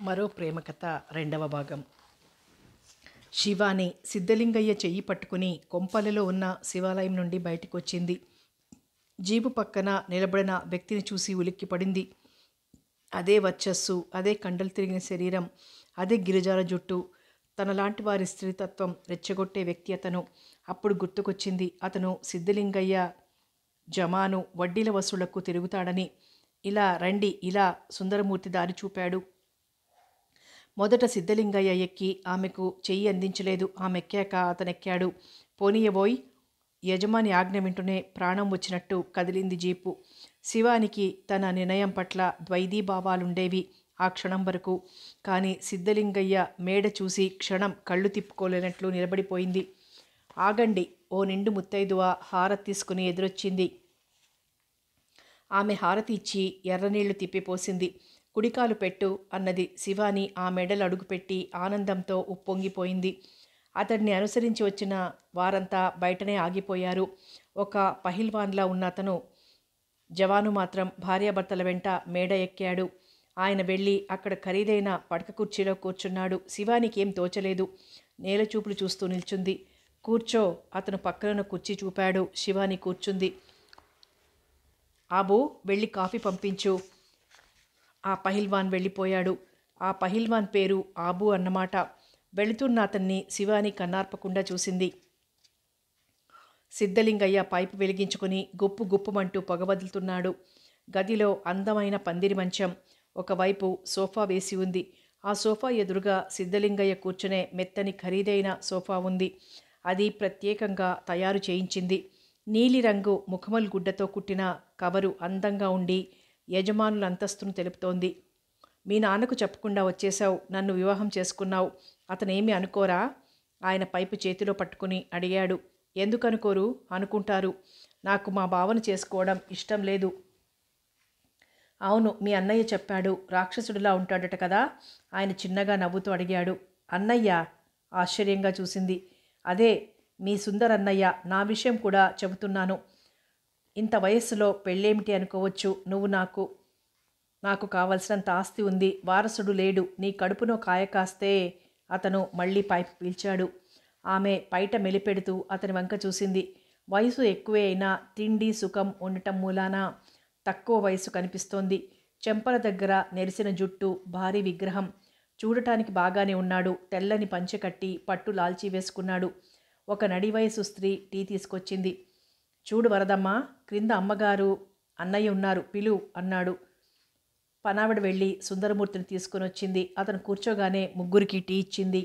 మరో ప్రేమ కథ రెండవ భాగం. శివాని సిద్ధలింగయ్య చెయ్యి పట్టుకుని కొంపలలో ఉన్న శివాలయం నుండి బయటకు వచ్చింది. జీపు పక్కన నిలబడిన వ్యక్తిని చూసి ఉలిక్కిపడింది. అదే వర్చస్సు, అదే కండలు తిరిగిన శరీరం, అదే గిరిజాల జుట్టు, తనలాంటి వారి స్త్రీతత్వం రెచ్చగొట్టే వ్యక్తి అతను. అప్పుడు గుర్తుకొచ్చింది అతను సిద్ధలింగయ్య జమాను వడ్డీల వసూళ్లకు తిరుగుతాడని. ఇలా రండి, ఇలా సుందరమూర్తి దారి చూపాడు. మొదట సిద్ధలింగయ్య ఎక్కి ఆమెకు చెయ్యి అందించలేదు. ఆమె ఎక్కాక అతనెక్కాడు. పోనీయబోయ్. యజమాని ఆజ్ఞ వింటూనే ప్రాణం వచ్చినట్టు కదిలింది జీపు. శివానికి తన నిర్ణయం పట్ల ద్వైధీభావాలుండేవి ఆ క్షణం వరకు. కానీ సిద్ధలింగయ్య మేడ చూసి క్షణం కళ్ళు తిప్పుకోలేనట్లు నిలబడిపోయింది. ఆగండి. ఓ నిండు ముత్తైదువ హారతి తీసుకుని ఎదురొచ్చింది. ఆమె హారతి ఇచ్చి ఎర్రనీళ్లు తిప్పిపోసింది. కుడికాలు పెట్టు అన్నది. శివాని ఆ మెడలు అడుగుపెట్టి ఆనందంతో ఉప్పొంగిపోయింది. అతడిని అనుసరించి వచ్చిన వారంతా బయటనే ఆగిపోయారు. ఒక పహిల్వాన్లా ఉన్న అతను జవాను మాత్రం భార్యాభర్తల వెంట మేడ ఎక్కాడు. ఆయన వెళ్ళి అక్కడ ఖరీదైన పడక కుర్చీలో కూర్చున్నాడు. శివానికి ఏం తోచలేదు. నేలచూపులు చూస్తూ నిల్చుంది. కూర్చో. అతను పక్కనున్న కుర్చీ చూపాడు. శివాని కూర్చుంది. ఆబూ, వెళ్ళి కాఫీ పంపించు. ఆ పహిల్వాన్ వెళ్ళిపోయాడు. ఆ పహిల్వాన్ పేరు ఆబూ అన్నమాట. వెళుతున్న అతన్ని శివాని కన్నార్పకుండా చూసింది. సిద్ధలింగయ్య పైపు వెలిగించుకుని గుప్పు గుప్పుమంటూ పొగ వదులుతున్నాడు. గదిలో అందమైన పందిరి మంచం, ఒకవైపు సోఫా వేసి ఉంది. ఆ సోఫా ఎదురుగా సిద్ధలింగయ్య కూర్చునే మెత్తని ఖరీదైన సోఫా ఉంది. అది ప్రత్యేకంగా తయారు చేయించింది. నీలిరంగు ముఖమల్ గుడ్డతో కుట్టిన కవరు అందంగా ఉండి యజమానుల అంతస్తును తెలుపుతోంది. మీ నాన్నకు చెప్పకుండా వచ్చేశావు, నన్ను వివాహం చేసుకున్నావు, అతనేమి అనుకోరా? ఆయన పైపు చేతిలో పట్టుకుని అడిగాడు. ఎందుకు అనుకోరు? అనుకుంటారు. నాకు మా బావను చేసుకోవడం ఇష్టం లేదు. అవును, మీ అన్నయ్య చెప్పాడు. రాక్షసుడిలా ఉంటాడట కదా? ఆయన చిన్నగా నవ్వుతూ అడిగాడు. అన్నయ్య? ఆశ్చర్యంగా చూసింది. అదే మీ సుందర్ అన్నయ్య. నా విషయం కూడా చెబుతున్నాను. ఇంత వయస్సులో పెళ్ళేమిటి అనుకోవచ్చు. నువ్వు నాకు కావలసినంత ఆస్తి ఉంది. వారసుడు లేడు. నీ కడుపునో కాయ కాస్తే. అతను మళ్ళీ పైపు పీల్చాడు. ఆమె పైట మెలిపెడుతూ అతని వంక చూసింది. వయసు ఎక్కువే అయినా తిండి సుఖం ఉండటం మూలాన తక్కువ వయసు కనిపిస్తోంది. చెంపల దగ్గర నెరిసిన జుట్టు, భారీ విగ్రహం. చూడటానికి బాగానే ఉన్నాడు. తెల్లని పంచె కట్టి పట్టు లాల్చీ వేసుకున్నాడు. ఒక నడి వయసు స్త్రీ టీ తీసుకొచ్చింది. చూడు వరదమ్మ, క్రింద అమ్మగారు అన్నయ్య ఉన్నారు, పిలు అన్నాడు. పనావిడ వెళ్ళి సుందరమూర్తిని తీసుకుని వచ్చింది. అతను కూర్చోగానే ముగ్గురికి టీ ఇచ్చింది.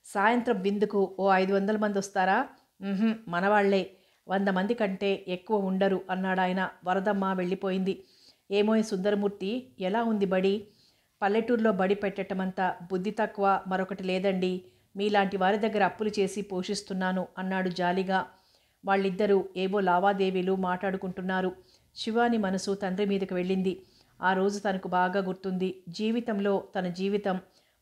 సాయంత్రం విందుకు ఓ 500 మంది వస్తారా? మనవాళ్లే. 100 మంది కంటే ఎక్కువ ఉండరు అన్నాడాయన. వరదమ్మ వెళ్ళిపోయింది. ఏమోయ్ సుందరమూర్తి, ఎలా ఉంది బడి? పల్లెటూరులో బడి పెట్టటమంత బుద్ధి తక్కువ మరొకటి లేదండి. మీలాంటి వారి దగ్గర అప్పులు చేసి పోషిస్తున్నాను అన్నాడు జాలిగా. వాళ్ళిద్దరూ ఏవో లావాదేవీలు మాట్లాడుకుంటున్నారు. శివాని మనసు తండ్రి మీదకి వెళ్ళింది. ఆ రోజు తనకు బాగా గుర్తుంది. జీవితంలో తన జీవితం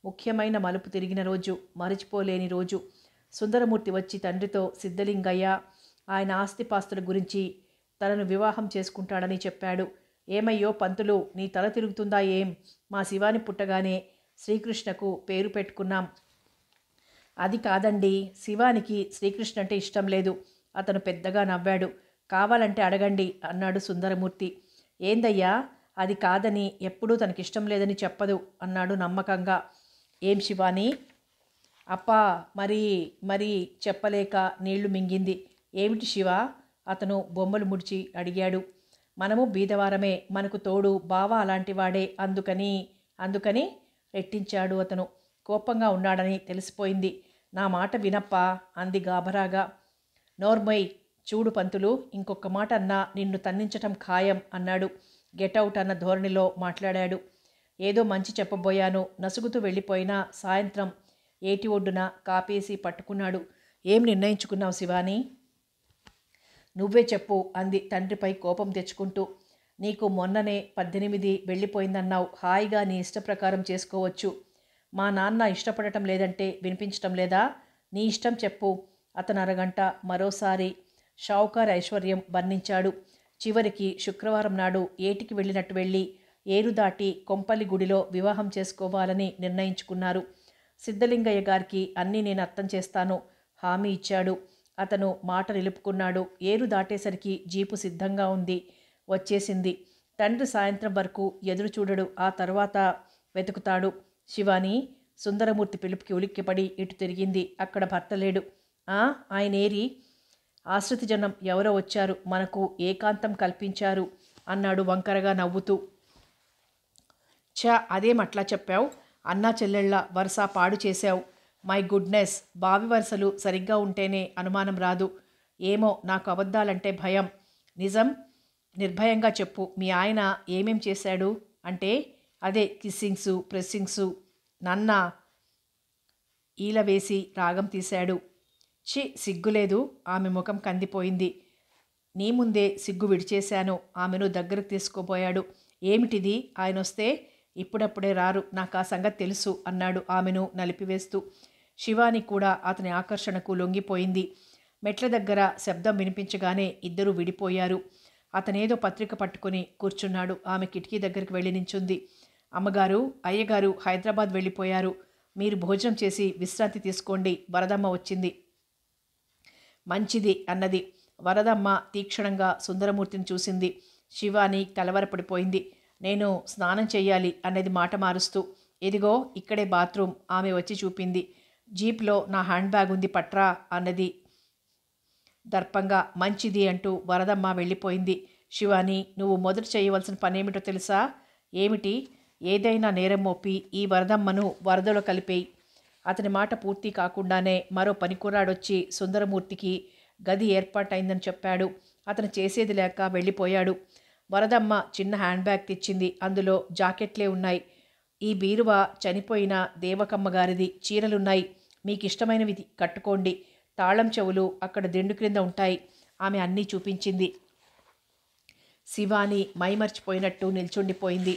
ముఖ్యమైన మలుపు తిరిగిన రోజు, మరచిపోలేని రోజు. సుందరమూర్తి వచ్చి తండ్రితో సిద్ధలింగయ్య ఆయన ఆస్తిపాస్తుల గురించి తనను వివాహం చేసుకుంటాడని చెప్పాడు. ఏమయ్యో పంతులు, నీ తల తిరుగుతుందా ఏం? మా శివాని పుట్టగానే శ్రీకృష్ణకు పేరు పెట్టుకున్నాం. అది కాదండి, శివానికి శ్రీకృష్ణ అంటే ఇష్టం లేదు. అతను పెద్దగా నవ్వాడు. కావాలంటే అడగండి అన్నాడు సుందరమూర్తి. ఏందయ్యా, అది కాదని ఎప్పుడూ తనకిష్టం లేదని చెప్పదు అన్నాడు నమ్మకంగా. ఏం శివాని? అప్పా, మరి చెప్పలేక నీళ్లు మింగింది. ఏమిటి శివ? అతను బొమ్మలు ముడిచి అడిగాడు. మనము బీదవారమే, మనకు తోడు బావ అలాంటివాడే, అందుకని రెట్టించాడు అతను. కోపంగా ఉన్నాడని తెలిసిపోయింది. నా మాట వినప్పా అంది గాభరాగా. నోర్మొయ్. చూడు పంతులు, ఇంకొక మాట అన్నా నిన్ను తన్నించటం ఖాయం అన్నాడు. గెటౌట్ అన్న ధోరణిలో మాట్లాడాడు. ఏదో మంచి చెప్పబోయాను, నసుగుతూ వెళ్ళిపోయినా సాయంత్రం ఏటి ఒడ్డున కాపేసి పట్టుకున్నాడు. ఏం నిర్ణయించుకున్నావు శివాని? నువ్వే చెప్పు అంది తండ్రిపై కోపం తెచ్చుకుంటూ. నీకు మొన్ననే 18 వెళ్ళిపోయిందన్నావు. హాయిగా నీ ఇష్టప్రకారం చేసుకోవచ్చు. మా నాన్న ఇష్టపడటం లేదంటే వినిపించటం లేదా? నీ ఇష్టం చెప్పు. అతను అరగంట మరోసారి షావుకార్ ఐశ్వర్యం వర్ణించాడు. చివరికి శుక్రవారం నాడు ఏటికి వెళ్ళినట్టు వెళ్ళి ఏరు దాటి కొంపల్లి గుడిలో వివాహం చేసుకోవాలని నిర్ణయించుకున్నారు. సిద్ధలింగయ్య గారికి అన్నీ నేను అర్థం చేస్తాను హామీ ఇచ్చాడు. అతను మాట నిలుపుకున్నాడు. ఏరు దాటేసరికి జీపు సిద్ధంగా ఉంది. వచ్చేసింది. తండ్రి సాయంత్రం వరకు ఎదురు చూడడు. ఆ తర్వాత వెతుకుతాడు. శివాని సుందరమూర్తి పిలుపుకి ఉలిక్కిపడి ఇటు తిరిగింది. అక్కడ భర్త లేడు. ఆయనేరి? ఆశ్రిత జనం ఎవరో వచ్చారు, మనకు ఏకాంతం కల్పించారు అన్నాడు వంకరగా నవ్వుతూ. అదేమట్లా చెప్పావు? అన్నా చెల్లెళ్ళ వరుస పాడు చేశావు. మై గుడ్నెస్, బావి వరుసలు సరిగ్గా ఉంటేనే అనుమానం రాదు. ఏమో, నాకు అబద్ధాలంటే భయం. నిజం నిర్భయంగా చెప్పు. మీ ఆయన ఏమేం చేశాడు? అంటే అదే కిస్సింగ్సు, ప్రెస్సింగ్సు. నన్న ఈల వేసి రాగం తీశాడు. సిగ్గులేదు. ఆమె ముఖం కందిపోయింది. నీ ముందే సిగ్గు విడిచేశాను. ఆమెను దగ్గరకు తీసుకోబోయాడు. ఏమిటిది? ఆయన వస్తే ఇప్పుడప్పుడే రారు, నాకు ఆ సంగతి తెలుసు అన్నాడు ఆమెను నలిపివేస్తూ. శివాని కూడా అతని ఆకర్షణకు లొంగిపోయింది. మెట్ల దగ్గర శబ్దం వినిపించగానే ఇద్దరూ విడిపోయారు. అతనేదో పత్రిక పట్టుకుని కూర్చున్నాడు. ఆమె కిటికీ దగ్గరికి వెళ్ళి నించుంది. అమ్మగారు, అయ్యగారు హైదరాబాద్ వెళ్ళిపోయారు. మీరు భోజనం చేసి విశ్రాంతి తీసుకోండి. వరదమ్మ వచ్చింది. మంచిది అన్నది. వరదమ్మ తీక్షణంగా సుందరమూర్తిని చూసింది. శివాని కలవరపడిపోయింది. నేను స్నానం చెయ్యాలి అన్నది మాట మారుస్తూ. ఇదిగో ఇక్కడే బాత్రూమ్. ఆమె వచ్చి చూపింది. జీప్లో నా హ్యాండ్ బ్యాగ్ ఉంది, పట్రా అన్నది దర్పంగా. మంచిది అంటూ వరదమ్మ వెళ్ళిపోయింది. శివాని, నువ్వు మొదట చేయవలసిన పనేమిటో తెలుసా? ఏమిటి? ఏదైనా నేరం మోపి ఈ వరదమ్మను వరదలో కలిపేయి. అతని మాట పూర్తి కాకుండానే మరో పనికుర్రాడొచ్చి సుందరమూర్తికి గది ఏర్పాటైందని చెప్పాడు. అతను చేసేది లేక వెళ్ళిపోయాడు. వరదమ్మ చిన్న హ్యాండ్ బ్యాగ్ తెచ్చింది. అందులో జాకెట్లే ఉన్నాయి. ఈ బీరువా చనిపోయిన దేవకమ్మ గారిది. చీరలున్నాయి. మీకు ఇష్టమైనవి కట్టుకోండి. తాళం చెవులు అక్కడ దిండు క్రింద ఉంటాయి. ఆమె అన్నీ చూపించింది. శివాని మైమర్చిపోయినట్టు నిల్చుండిపోయింది.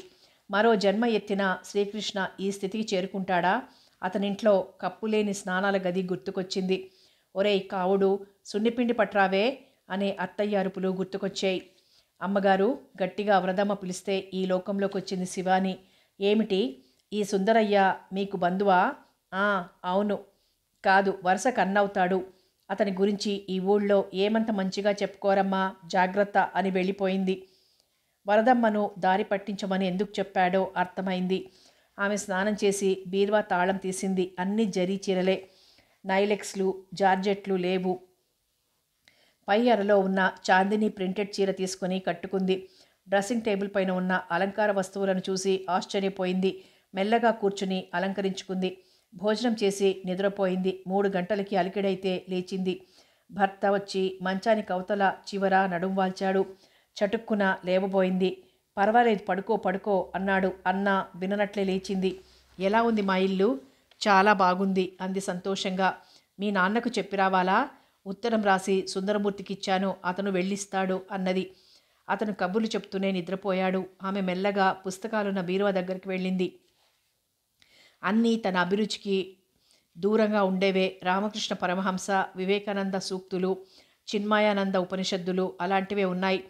మరో జన్మ ఎత్తిన శ్రీకృష్ణ ఈ స్థితికి చేరుకుంటాడా? అతనింట్లో కప్పులేని స్నానాల గది గుర్తుకొచ్చింది. ఒరేయ్ కావుడు, సున్నిపిండి పట్రావే అనే అత్తయ్య అరుపులు గుర్తుకొచ్చాయి. అమ్మగారు గట్టిగా వరదమ్మ పిలిస్తే ఈ లోకంలోకి వచ్చింది శివాని. ఏమిటి? ఈ సుందరయ్య మీకు బంధువా? అవును. కాదు, వరుస కన్నవుతాడు. అతని గురించి ఈ ఊళ్ళో ఏమంత మంచిగా చెప్పుకోరమ్మా, జాగ్రత్త అని వెళ్ళిపోయింది. వరదమ్మను దారి పట్టించమని ఎందుకు చెప్పాడో అర్థమైంది. ఆమె స్నానం చేసి బీరువా తాళం తీసింది. అన్ని జరీ చీరలే. నైలెక్స్లు, జార్జెట్లు లేవు. పై అరలో ఉన్న చాందిని ప్రింటెడ్ చీర తీసుకుని కట్టుకుంది. డ్రెస్సింగ్ టేబుల్ పైన ఉన్న అలంకార వస్తువులను చూసి ఆశ్చర్యపోయింది. మెల్లగా కూర్చుని అలంకరించుకుంది. భోజనం చేసి నిద్రపోయింది. 3 గంటలకి అలికిడైతే లేచింది. భర్త వచ్చి మంచానికి అవతల చివర నడుం వాల్చాడు. చటుక్కున లేవబోయింది. పర్వాలేదు, పడుకో పడుకో అన్నాడు. అన్న విననట్లే లేచింది. ఎలా ఉంది మా ఇల్లు? చాలా బాగుంది అంది సంతోషంగా. మీ నాన్నకు చెప్పి రావాలా? ఉత్తరం రాసి సుందరమూర్తికి ఇచ్చాను, అతను వెళ్ళిస్తాడు అన్నది. అతను కబుర్లు చెప్తూనే నిద్రపోయాడు. ఆమె మెల్లగా పుస్తకాలున్న బీరువా దగ్గరికి వెళ్ళింది. అన్నీ తన అభిరుచికి దూరంగా ఉండేవే. రామకృష్ణ పరమహంస, వివేకానంద సూక్తులు, చిన్మయానంద ఉపనిషత్తులు అలాంటివే ఉన్నాయి.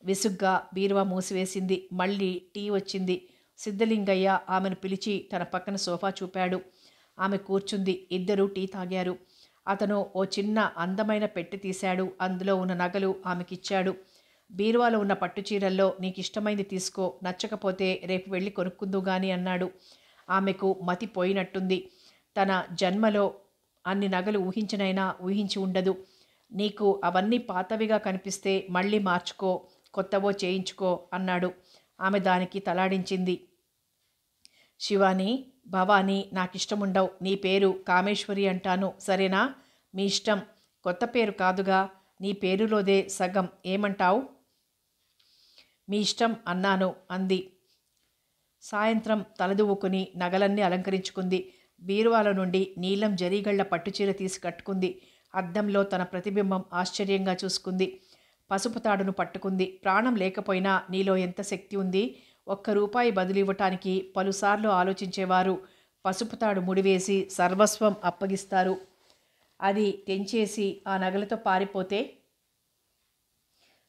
విసుగ్గా బీరువా మూసివేసింది. మళ్ళీ టీ వచ్చింది. సిద్ధలింగయ్య ఆమెను పిలిచి తన పక్కన సోఫా చూపాడు. ఆమె కూర్చుంది. ఇద్దరూ టీ తాగారు. అతను ఓ చిన్న అందమైన పెట్టె తీశాడు. అందులో ఉన్న నగలు ఆమెకిచ్చాడు. బీరువాలో ఉన్న పట్టుచీరల్లో నీకు ఇష్టమైంది తీసుకో, నచ్చకపోతే రేపు వెళ్ళి కొనుక్కుందు గాని అన్నాడు. ఆమెకు మతి పోయినట్టుంది. తన జన్మలో అన్ని నగలు ఊహించనైనా ఊహించి ఉండదు. నీకు అవన్నీ పాతవిగా కనిపిస్తే మళ్ళీ మార్చుకో, కొత్తవో చేయించుకో అన్నాడు. ఆమె దానికి తలాడించింది. శివాని, భవాని నాకిష్టముండవు. నీ పేరు కామేశ్వరి అంటాను, సరేనా? మీ ఇష్టం. కొత్త పేరు కాదుగా, నీ పేరులోదే సగం. ఏమంటావు? మీ ఇష్టం అన్నాను అంది. సాయంత్రం తలదువ్వుకుని నగలన్నీ అలంకరించుకుంది. బీరువాల నుండి నీలం జరీగళ్ల పట్టుచీర తీసి కట్టుకుంది. అద్దంలో తన ప్రతిబింబం ఆశ్చర్యంగా చూసుకుంది. పసుపు తాడును పట్టుకుంది. ప్రాణం లేకపోయినా నీలో ఎంత శక్తి ఉంది! ₹1 బదులు ఇవ్వటానికి పలుసార్లు ఆలోచించేవారు పసుపు తాడు ముడివేసి సర్వస్వం అప్పగిస్తారు. అది తెంచేసి ఆ నగలతో పారిపోతే?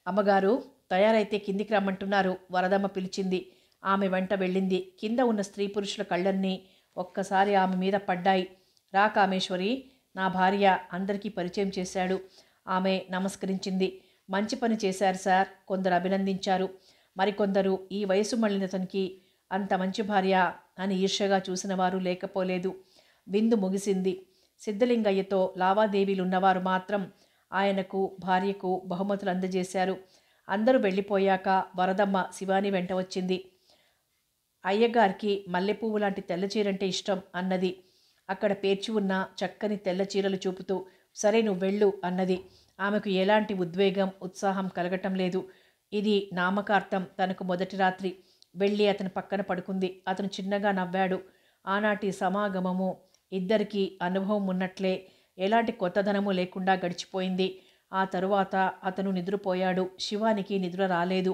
అమ్మగారు తయారైతే కిందికి రమ్మంటున్నారు, వరదమ్మ పిలిచింది. ఆమె వెంట వెళ్ళింది. కింద ఉన్న స్త్రీ పురుషుల కళ్ళన్నీ ఒక్కసారి ఆమె మీద పడ్డాయి. రా కామేశ్వరి, నా భార్య అందరికీ పరిచయం చేశాడు. ఆమె నమస్కరించింది. మంచి పని చేశారు సార్, కొందరు అభినందించారు. మరికొందరు ఈ వయసు మళ్ళినతనికి అంత మంచి భార్య అని ఈర్ష్యగా చూసిన వారు లేకపోలేదు. విందు ముగిసింది. సిద్ధలింగయ్యతో లావాదేవీలున్నవారు మాత్రం ఆయనకు భార్యకు బహుమతులు అందజేశారు. అందరూ వెళ్ళిపోయాక వరదమ్మ శివాని వెంట వచ్చింది. అయ్యగారికి మల్లెపువ్వు లాంటి తెల్ల చీరంటే ఇష్టం అన్నది. అక్కడ పేర్చి ఉన్న చక్కని తెల్ల చీరలు చూపుతూ, సరే నువ్వు వెళ్ళు అన్నది. ఆమెకు ఎలాంటి ఉద్వేగం ఉత్సాహం కలగటం లేదు. ఇది నామకార్థం తనకు మొదటి రాత్రి. వెళ్ళి అతని పక్కన పడుకుంది. అతను చిన్నగా నవ్వాడు. ఆనాటి సమాగమము ఇద్దరికీ అనుభవం ఉన్నట్లే ఎలాంటి కొత్తదనము లేకుండా గడిచిపోయింది. ఆ తరువాత అతను నిద్రపోయాడు. శివానికి నిద్ర రాలేదు.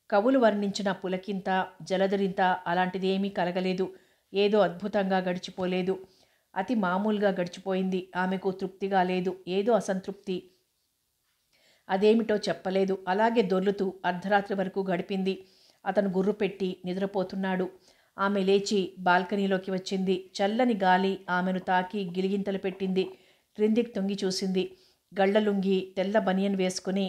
కవులు వర్ణించిన పులకింత జలధరింత అలాంటిదేమీ కలగలేదు. ఏదో అద్భుతంగా గడిచిపోలేదు. అతి మామూలుగా గడిచిపోయింది. ఆమెకు తృప్తిగా లేదు, ఏదో అసంతృప్తి. అదేమిటో చెప్పలేదు. అలాగే దొర్లుతూ అర్ధరాత్రి వరకు గడిపింది. అతను గుర్రు పెట్టి నిద్రపోతున్నాడు. ఆమె లేచి బాల్కనీలోకి వచ్చింది. చల్లని గాలి ఆమెను తాకి గిలిగింతలు పెట్టింది. క్రిందికి తొంగి చూసింది. గళ్ళలుంగి తెల్ల బనియన్ వేసుకుని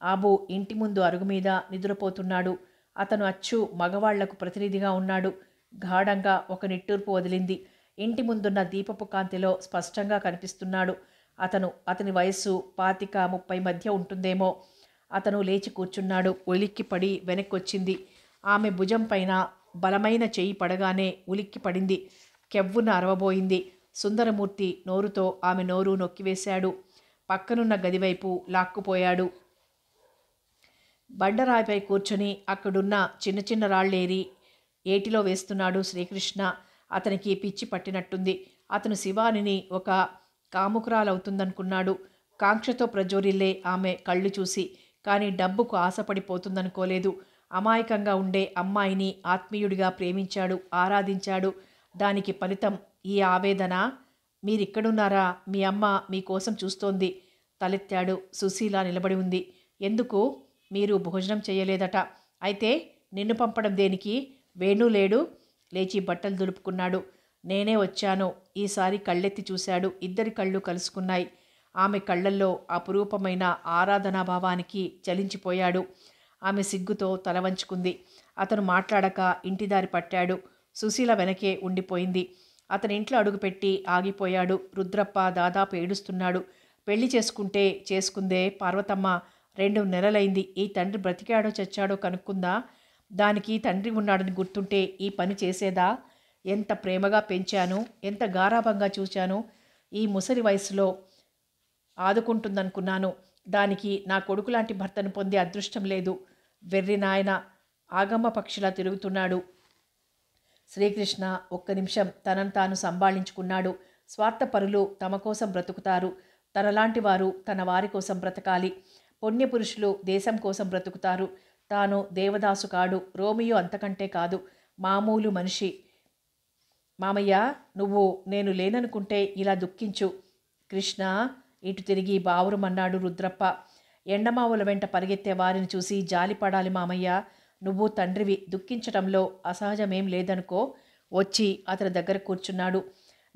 ఆబు ఇంటి ముందు అరుగు మీద నిద్రపోతున్నాడు. అతను అచ్చు మగవాళ్లకు ప్రతినిధిగా ఉన్నాడు. గాఢంగా ఒక నిట్టూర్పు వదిలింది. ఇంటి ముందున్న దీపపు కాంతిలో స్పష్టంగా కనిపిస్తున్నాడు. అతని వయస్సు 25-30 మధ్య ఉంటుందేమో. అతను లేచి కూర్చున్నాడు. ఉలిక్కిపడి వెనక్కొచ్చింది. ఆమె భుజం పైన బలమైన చెయ్యి పడగానే ఉలిక్కి పడింది. కెవ్వున అరవబోయింది. సుందరమూర్తి నోరుతో ఆమె నోరు నొక్కివేశాడు. పక్కనున్న గదివైపు లాక్కుపోయాడు. బండరాయిపై కూర్చొని అక్కడున్న చిన్న చిన్న రాళ్లేరి ఏటిలో వేస్తున్నాడు శ్రీకృష్ణ. అతనికి పిచ్చి పట్టినట్టుంది. అతను శివానిని ఒక కాముకురాలవుతుందనుకున్నాడు. కాంక్షతో ప్రజ్వరిల్లే ఆమె కళ్ళు చూసి. కానీ డబ్బుకు ఆశపడిపోతుందనుకోలేదు. అమాయకంగా ఉండే అమ్మాయిని ఆత్మీయుడిగా ప్రేమించాడు, ఆరాధించాడు. దానికి ఫలితం ఈ ఆవేదన. మీరిక్కడున్నారా? మీ అమ్మ మీకోసం చూస్తోంది. తలెత్తాడు. సుశీల నిలబడి ఉంది. ఎందుకు? మీరు భోజనం చేయలేదట. అయితే నిన్ను పంపడం దేనికి? వేణు లేడు? లేచి బట్టలు దులుపుకున్నాడు. నేనే వచ్చాను. ఈసారి కళ్ళెత్తి చూశాడు. ఇద్దరి కళ్ళు కలుసుకున్నాయి. ఆమె కళ్ళల్లో అపురూపమైన ఆరాధనాభావానికి చలించిపోయాడు. ఆమె సిగ్గుతో తల వంచుకుంది. అతను మాట్లాడక ఇంటిదారి పట్టాడు. సుశీల వెనకే ఉండిపోయింది. అతని ఇంట్లో అడుగుపెట్టి ఆగిపోయాడు. రుద్రప్ప దాదాపు ఏడుస్తున్నాడు. పెళ్లి చేసుకుంటే చేసుకుందే పార్వతమ్మ. 2 నెలలైంది. ఈ తండ్రి బ్రతికాడో చచ్చాడో కనుక్కుందా? దానికి తండ్రి ఉన్నాడని గుర్తుంటే ఈ పని చేసేదా? ఎంత ప్రేమగా పెంచాను, ఎంత గారాభంగా చూశాను. ఈ ముసలి వయసులో ఆదుకుంటుందనుకున్నాను. దానికి నా కొడుకు లాంటి భర్తను పొందే అదృష్టం లేదు. వెర్రి నాయన ఆగమ్మ పక్షిలా తిరుగుతున్నాడు. శ్రీకృష్ణ ఒక్క నిమిషం తనను తాను సంభాళించుకున్నాడు. స్వార్థపరులు తమ కోసం బ్రతుకుతారు. తనలాంటి వారు తన వారి కోసం బ్రతకాలి. పుణ్యపురుషులు దేశం కోసం బ్రతుకుతారు. తాను దేవదాసు కాడు, రోమియో అంతకంటే కాదు, మామూలు మనిషి. మామయ్య, నువ్వు నేను లేననుకుంటే ఇలా దుఃఖించు. కృష్ణ ఇటు తిరిగి బావురమన్నాడు రుద్రప్ప. ఎండమావుల వెంట పరిగెత్తే వారిని చూసి జాలిపడాలి మామయ్య. నువ్వు తండ్రివి, దుఃఖించటంలో అసహజమేం లేదనుకో. వచ్చి అతని దగ్గర కూర్చున్నాడు.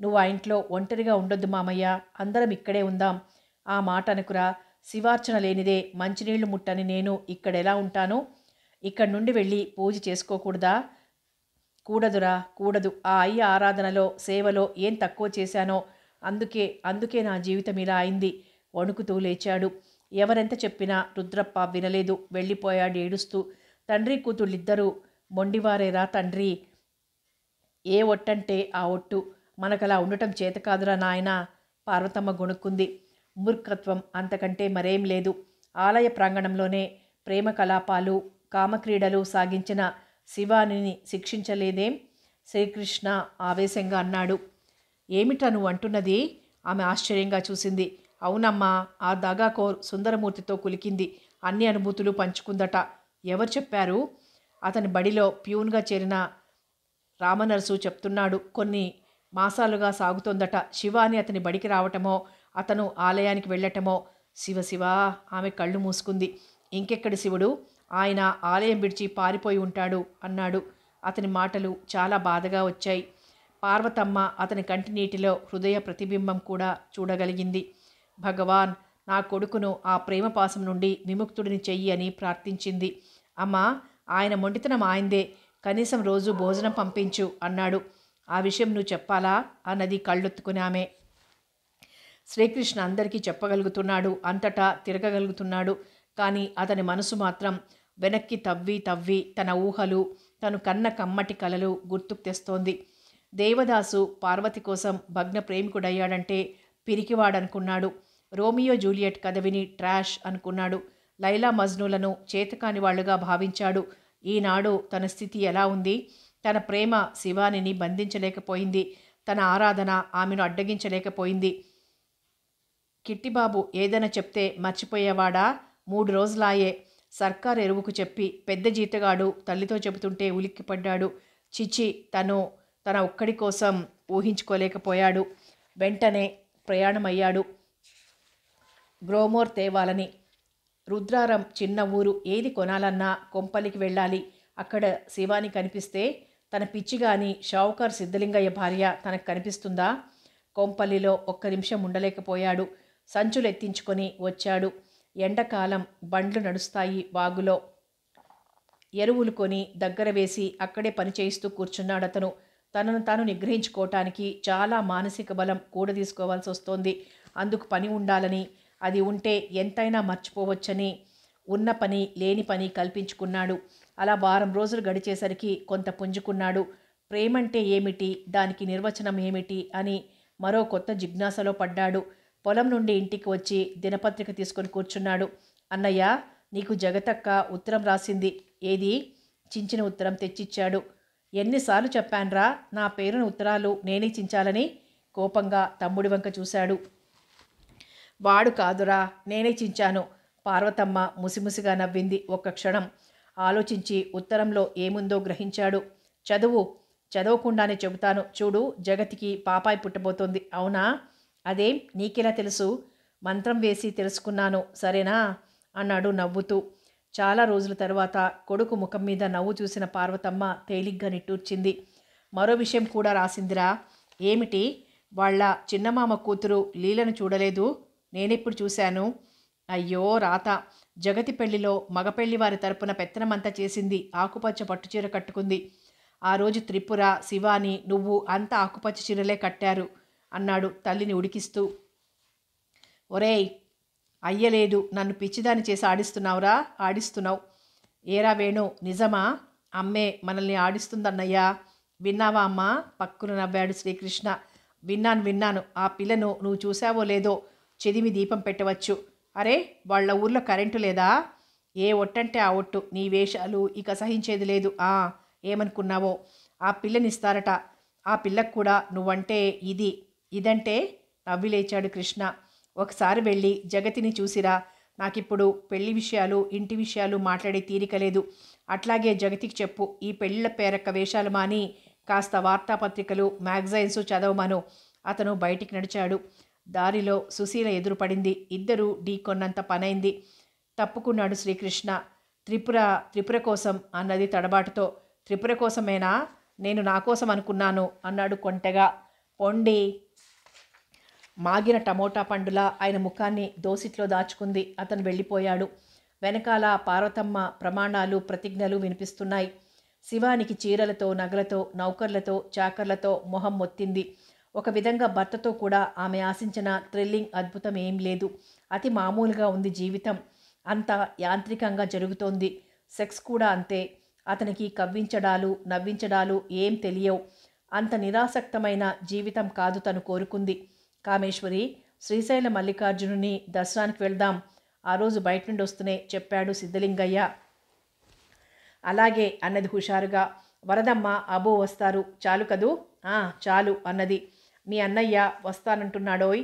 నువ్వు ఆ ఇంట్లో ఒంటరిగా ఉండొద్దు మామయ్య, అందరం ఇక్కడే ఉందాం. ఆ మాట అనుకురా. శివార్చన లేనిదే మంచినీళ్లు ముట్టని నేను ఇక్కడెలా ఉంటాను? ఇక్కడి నుండి వెళ్ళి పూజ చేసుకోకూడదా? కూడదురా, కూడదు. ఆ అయ్య ఆరాధనలో సేవలో ఏం తక్కువ చేశానో అందుకే నా జీవితం ఇలా అయింది. వణుకుతూ లేచాడు. ఎవరెంత చెప్పినా రుద్రప్ప వినలేదు. వెళ్ళిపోయాడు ఏడుస్తూ. తండ్రి కూతుళ్ళిద్దరూ మొండివారేరా తండ్రి. ఏ ఒట్టంటే ఆ ఒట్టు. మనకలా ఉండటం చేతకాదురా నాయనా. పార్వతమ్మ గొణుక్కుంది. మూర్ఖత్వం, అంతకంటే మరేం లేదు. ఆలయ ప్రాంగణంలోనే ప్రేమ కలాపాలు కామక్రీడలు సాగించిన శివానిని శిక్షించలేదేం? శ్రీకృష్ణ ఆవేశంగా అన్నాడు. ఏమిటా నువ్వు అంటున్నది? ఆమె ఆశ్చర్యంగా చూసింది. అవునమ్మా, ఆ దగాకోర్ సుందరమూర్తితో కులికింది. అన్ని అనుభూతులు పంచుకుందట. ఎవరు చెప్పారు? అతని బడిలో ప్యూన్గా చేరిన రామనరసు చెప్తున్నాడు. కొన్ని మాసాలుగా సాగుతోందట. శివాని అతని బడికి రావటమో, అతను ఆలయానికి వెళ్ళటమో. శివ ఆమె కళ్ళు మూసుకుంది. ఇంకెక్కడి శివుడు? ఆయన ఆలయం విడిచి పారిపోయి ఉంటాడు అన్నాడు. అతని మాటలు చాలా బాధగా వచ్చాయి. పార్వతమ్మ అతని కంటి నీటిలో హృదయ ప్రతిబింబం కూడా చూడగలిగింది. భగవాన్, నా కొడుకును ఆ ప్రేమ పాశం నుండి విముక్తుడిని చెయ్యి అని ప్రార్థించింది. అమ్మా, ఆయన మొండితనం ఆయందే, కనీసం రోజు భోజనం పంపించు అన్నాడు. ఆ విషయం నువ్వు చెప్పాలా అన్నది కళ్ళొత్తుకుని ఆమె. శ్రీకృష్ణ అందరికీ చెప్పగలుగుతున్నాడు, అంతటా తిరగగలుగుతున్నాడు. కానీ అతని మనసు మాత్రం వెనక్కి తవ్వి తవ్వి తన ఊహలు, తను కన్న కమ్మటి కలలు గుర్తుకు తెస్తోంది. దేవదాసు పార్వతి కోసం భగ్న ప్రేమికుడయ్యాడంటే పిరికివాడనుకున్నాడు. రోమియో జూలియట్ కథ విని ట్రాష్ అనుకున్నాడు. లైలా మజ్నులను చేతకాని వాళ్లుగా భావించాడు. ఈనాడు తన స్థితి ఎలా ఉంది? తన ప్రేమ శివానిని బంధించలేకపోయింది. తన ఆరాధన ఆమెను అడ్డగించలేకపోయింది. కిట్టిబాబు ఏదైనా చెప్తే మర్చిపోయేవాడా? 3 రోజులాయే సర్కార్ ఎరువుకు చెప్పి పెద్ద జీతగాడు తల్లితో చెబుతుంటే ఉలిక్కిపడ్డాడు. చిచి, తన ఒక్కడి కోసం ఊహించుకోలేకపోయాడు. వెంటనే ప్రయాణమయ్యాడు గ్రోమోర్ తేవాలని. రుద్రారం చిన్న ఊరు. ఏది కొనాలన్నా కొంపలికి వెళ్ళాలి. అక్కడ శివాని కనిపిస్తే తన పిచ్చిగాని షావుకార్ సిద్ధలింగయ్య భార్య తనకు కనిపిస్తుందా? కొంపల్లిలో ఒక్క నిమిషం ఉండలేకపోయాడు. సంచులు ఎత్తించుకొని వచ్చాడు. ఎండాకాలం బండ్లు నడుస్తాయి వాగులో. ఎరువులు కొని దగ్గర వేసి అక్కడే పని చేయిస్తూ కూర్చున్నాడతను. తనను తాను నిగ్రహించుకోవటానికి చాలా మానసిక బలం కూడదీసుకోవాల్సి వస్తోంది. అందుకు పని ఉండాలని, అది ఉంటే ఎంతైనా మర్చిపోవచ్చని ఉన్న పని లేని పని కల్పించుకున్నాడు. అలా వారం రోజులు గడిచేసరికి కొంత పుంజుకున్నాడు. ప్రేమంటే ఏమిటి, దానికి నిర్వచనం ఏమిటి అని మరో కొత్త జిజ్ఞాసలో పడ్డాడు. పొలం నుండి ఇంటికి వచ్చి దినపత్రిక తీసుకొని కూర్చున్నాడు. అన్నయ్య, నీకు జగతక్క ఉత్తరం రాసింది. ఏది? చించిన ఉత్తరం తెచ్చిచ్చాడు. ఎన్నిసార్లు చెప్పాన్రా నా పేరున ఉత్తరాలు నేనే చించాలని? కోపంగా తమ్ముడి వంక చూశాడు. వాడు కాదురా, నేనే చించాను. పార్వతమ్మ ముసిముసిగా నవ్వింది. ఒక్క క్షణం ఆలోచించి ఉత్తరంలో ఏముందో గ్రహించాడు. చదవకుండానే చెబుతాను చూడు. జగతికి పాపాయి పుట్టబోతోంది. అవునా? అదేం నీకెలా తెలుసు? మంత్రం వేసి తెలుసుకున్నాను, సరేనా అన్నాడు నవ్వుతూ. చాలా రోజుల తర్వాత కొడుకు ముఖం మీద నవ్వు చూసిన పార్వతమ్మ తేలిగ్గా నిట్టూర్చింది. మరో విషయం కూడా రాసిందిరా. ఏమిటి? వాళ్ళ చిన్నమామ కూతురు లీలను చూడలేదు? నేనెప్పుడు చూశాను? అయ్యో రాత. జగతి పెళ్లిలో మగపెళ్లి వారి తరపున పెత్తనమంతా చేసింది. ఆకుపచ్చ పట్టుచీర కట్టుకుంది. ఆ రోజు త్రిపుర, శివాని, నువ్వు అంతా ఆకుపచ్చ చీరలే కట్టారు అన్నాడు తల్లిని ఉడికిస్తూ. ఒరేయ్, అయ్యలేదు, నన్ను పిచ్చిదాన్ని చేసి ఆడిస్తున్నావు. ఏరా వేణు, నిజమా? అమ్మే మనల్ని ఆడిస్తుందన్నయ్యా. విన్నావా అమ్మా? పక్కున నవ్వాడు శ్రీకృష్ణ. విన్నాను. ఆ పిల్లను నువ్వు చూసావో లేదో చెదిమి దీపం పెట్టవచ్చు. అరే, వాళ్ళ ఊర్లో కరెంటు లేదా? ఏ ఒట్టంటే ఆ ఒట్టు. నీ వేషాలు ఇక సహించేది లేదు. ఏమనుకున్నావో? ఆ పిల్లనిస్తారట. ఆ పిల్లకు కూడా నువ్వంటే ఇదంటే నవ్వి లేచాడు కృష్ణ. ఒకసారి వెళ్ళి జగతిని చూసిరా. నాకిప్పుడు పెళ్లి విషయాలు, ఇంటి విషయాలు మాట్లాడే తీరిక లేదు. అట్లాగే జగతికి చెప్పు, ఈ పెళ్లిళ్ళ పేరక్క వేషాలు మాని కాస్త వార్తాపత్రికలు, మ్యాగజైన్స్ చదవమను. అతను బయటికి నడిచాడు. దారిలో సుశీల ఎదురుపడింది. ఇద్దరూ ఢీకొన్నంత పనైంది. తప్పుకున్నాడు శ్రీకృష్ణ. త్రిపుర కోసం అన్నది తడబాటుతో. త్రిపుర కోసమేనా? నేను నా కోసం అనుకున్నాను అన్నాడు కొంటెగా. పొండి. మాగిన టమోటా పండులా ఆయన ముఖాన్ని దోసిట్లో దాచుకుంది. అతను వెళ్ళిపోయాడు. వెనకాల పార్వతమ్మ ప్రమాణాలు, ప్రతిజ్ఞలు వినిపిస్తున్నాయి. శివానికి చీరలతో, నగలతో, నౌకర్లతో, చాకర్లతో మొహం మొత్తింది. ఒక విధంగా భర్తతో కూడా ఆమె ఆశించిన థ్రిల్లింగ్, అద్భుతం ఏం లేదు. అతి మామూలుగా ఉంది జీవితం. అంత యాంత్రికంగా జరుగుతోంది. సెక్స్ కూడా అంతే. అతనికి కవ్వించడాలు, నవ్వించడాలు ఏం తెలియవు. అంత నిరాసక్తమైన జీవితం కాదు తను కోరుకుంది. కామేశ్వరి, శ్రీశైల మల్లికార్జునుని దర్శనానికి వెళ్దాం. ఆ రోజు బయట నుండి వస్తూనే చెప్పాడు సిద్ధలింగయ్య. అలాగే అన్నది హుషారుగా. వరదమ్మ, అబో వస్తారు. చాలు కదూ? చాలు అన్నది. మీ అన్నయ్య వస్తానంటున్నాడోయ్.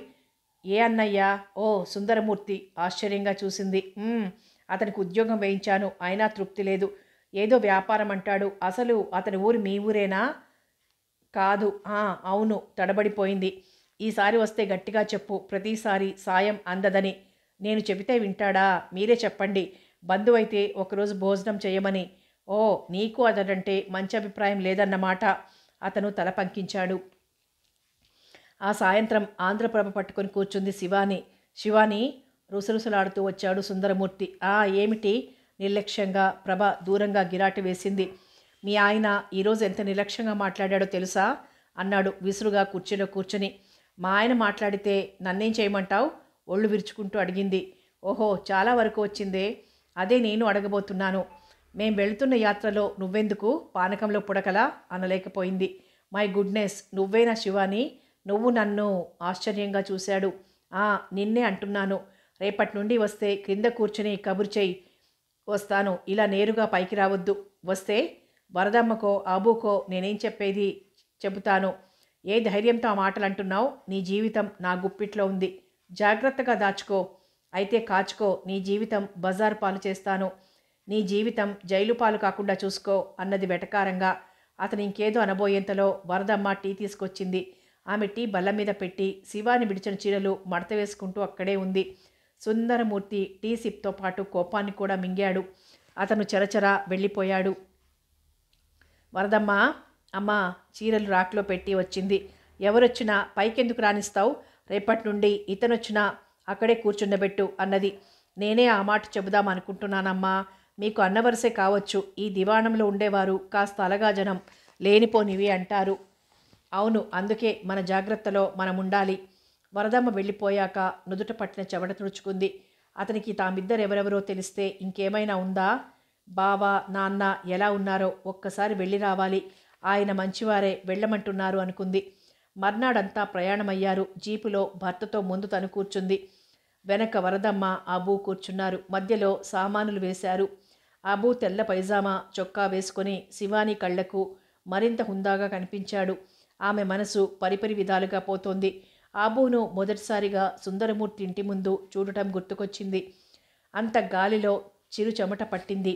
ఏ అన్నయ్య? ఓ, సుందరమూర్తి. ఆశ్చర్యంగా చూసింది. అతనికి ఉద్యోగం వేయించాను, అయినా తృప్తి లేదు. ఏదో వ్యాపారం అంటాడు. అసలు అతని ఊరు మీ ఊరేనా? కాదు. అవును. తడబడిపోయింది. ఈసారి వస్తే గట్టిగా చెప్పు, ప్రతిసారి సాయం అందదని. నేను చెబితే వింటాడా? మీరే చెప్పండి. బంధువైతే ఒకరోజు భోజనం చేయమని. ఓ, నీకు అతడంటే మంచి అభిప్రాయం లేదన్నమాట. అతను తల పంకించాడు. ఆ సాయంత్రం ఆంధ్రప్రభ పట్టుకొని కూర్చుంది శివాని. శివాని రుసరుసలాడుతూ వచ్చాడు సుందరమూర్తి. ఏమిటి? నిర్లక్ష్యంగా ప్రభ దూరంగా గిరాటి వేసింది. మీ ఆయన ఈరోజు ఎంత నిర్లక్ష్యంగా మాట్లాడాడో తెలుసా? అన్నాడు విసురుగా కుర్చీలో కూర్చొని. మా ఆయన మాట్లాడితే నన్నేం చేయమంటావు? ఒళ్ళు విరుచుకుంటూ అడిగింది. ఓహో, చాలా వరకు వచ్చిందే. అదే నేను అడగబోతున్నాను. మేం వెళుతున్న యాత్రలో నువ్వెందుకు పానకంలో పుడకలా? అనలేకపోయింది. మై గుడ్నెస్, నువ్వేనా శివాని? నువ్వు నన్ను ఆశ్చర్యంగా చూశాడు. నిన్నే అంటున్నాను. రేపటి నుండి వస్తే క్రింద కూర్చుని కబురు చెయ్యి. వస్తాను. ఇలా నేరుగా పైకి రావద్దు. వస్తే వరదమ్మకో ఆబూకో నేనేం చెప్పేది చెబుతాను. ఏ ధైర్యంతో ఆ మాటలు అంటున్నావు? నీ జీవితం నా గుప్పిట్లో ఉంది. జాగ్రత్తగా దాచుకో. అయితే కాచుకో. నీ జీవితం బజారు పాలు చేస్తాను. నీ జీవితం జైలు పాలు కాకుండా చూసుకో అన్నది వెటకారంగా. అతను ఇంకేదో అనబోయేంతలో వరదమ్మ టీ తీసుకొచ్చింది. ఆమె టీ బల్ల మీద పెట్టి శివాని విడిచిన చీరలు మడత వేసుకుంటూ అక్కడే ఉంది. సుందరమూర్తి టీ సిప్తో పాటు కోపాన్ని కూడా మింగాడు. అతను చరచరా వెళ్ళిపోయాడు. వరదమ్మ, అమ్మ చీరలు రాక్లో పెట్టి వచ్చింది. ఎవరొచ్చినా పైకెందుకు రానిస్తావు? రేపటి నుండి ఇతనొచ్చినా అక్కడే కూర్చుండబెట్టు అన్నది. నేనే ఆ మాట చెబుదామనుకుంటున్నానమ్మా. మీకు అన్నవరసే కావచ్చు. ఈ దివాణంలో ఉండేవారు కాస్త అలగాజనం లేనిపోనివి అంటారు. అవును, అందుకే మన జాగ్రత్తలో మనం ఉండాలి. వరదమ్మ వెళ్ళిపోయాక నుదుట పట్టిన చెమట తుడుచుకుంది. అతనికి తామిద్దరెవరెవరో తెలిస్తే ఇంకేమైనా ఉందా? బావ, నాన్న ఎలా ఉన్నారో ఒక్కసారి వెళ్ళి రావాలి. ఆయన మంచివారే, వెళ్ళమంటున్నారు అనుకుంది. మర్నాడంతా ప్రయాణమయ్యారు. జీపులో భర్తతో ముందు తను కూర్చుంది. వెనక వరదమ్మ, అబూ కూర్చున్నారు. మధ్యలో సామానులు వేశారు. అబూ తెల్ల పైజామా చొక్కా వేసుకొని శివాని కళ్లకు మరింత హుందాగా కనిపించాడు. ఆమె మనసు పరిపరి విధాలుగా పోతోంది. అబూను మొదటిసారిగా సుందరమూర్తి ఇంటి ముందు చూడటం గుర్తుకొచ్చింది. అంత గాలిలో చిరు చెమట పట్టింది.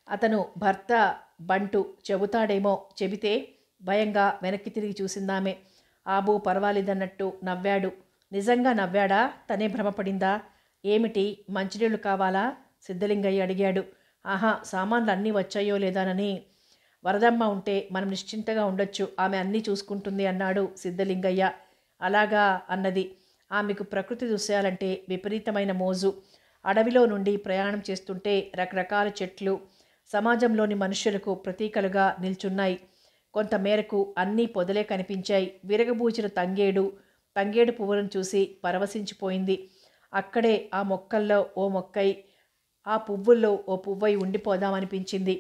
అతను భర్త బంటు చెబుతాడేమో. చెబితే భయంగా వెనక్కి తిరిగి చూసిందామె. అబూ పర్వాలేదన్నట్టు నవ్వాడు. నిజంగా నవ్వాడా? తనే భ్రమపడిందా? ఏమిటి, మంచినీళ్ళు కావాలా? సిద్ధలింగయ్య అడిగాడు. సామాన్లు అన్నీ వచ్చాయో లేదానని. వరదమ్మ ఉంటే మనం నిశ్చింతగా ఉండొచ్చు. ఆమె అన్నీ చూసుకుంటుంది అన్నాడు సిద్ధలింగయ్య. అలాగా అన్నది. ఆమెకు ప్రకృతి దృశ్యాలంటే విపరీతమైన మోజు. అడవిలో నుండి ప్రయాణం చేస్తుంటే రకరకాల చెట్లు సమాజంలోని మనుష్యులకు ప్రతీకలుగా నిల్చున్నాయి. కొంతమేరకు అన్నీ పొదలే కనిపించాయి. విరగబూచిన తంగేడు పువ్వులను చూసి పరవశించిపోయింది. అక్కడే ఆ మొక్కల్లో ఓ మొక్కై, ఆ పువ్వుల్లో ఓ పువ్వై ఉండిపోదామనిపించింది.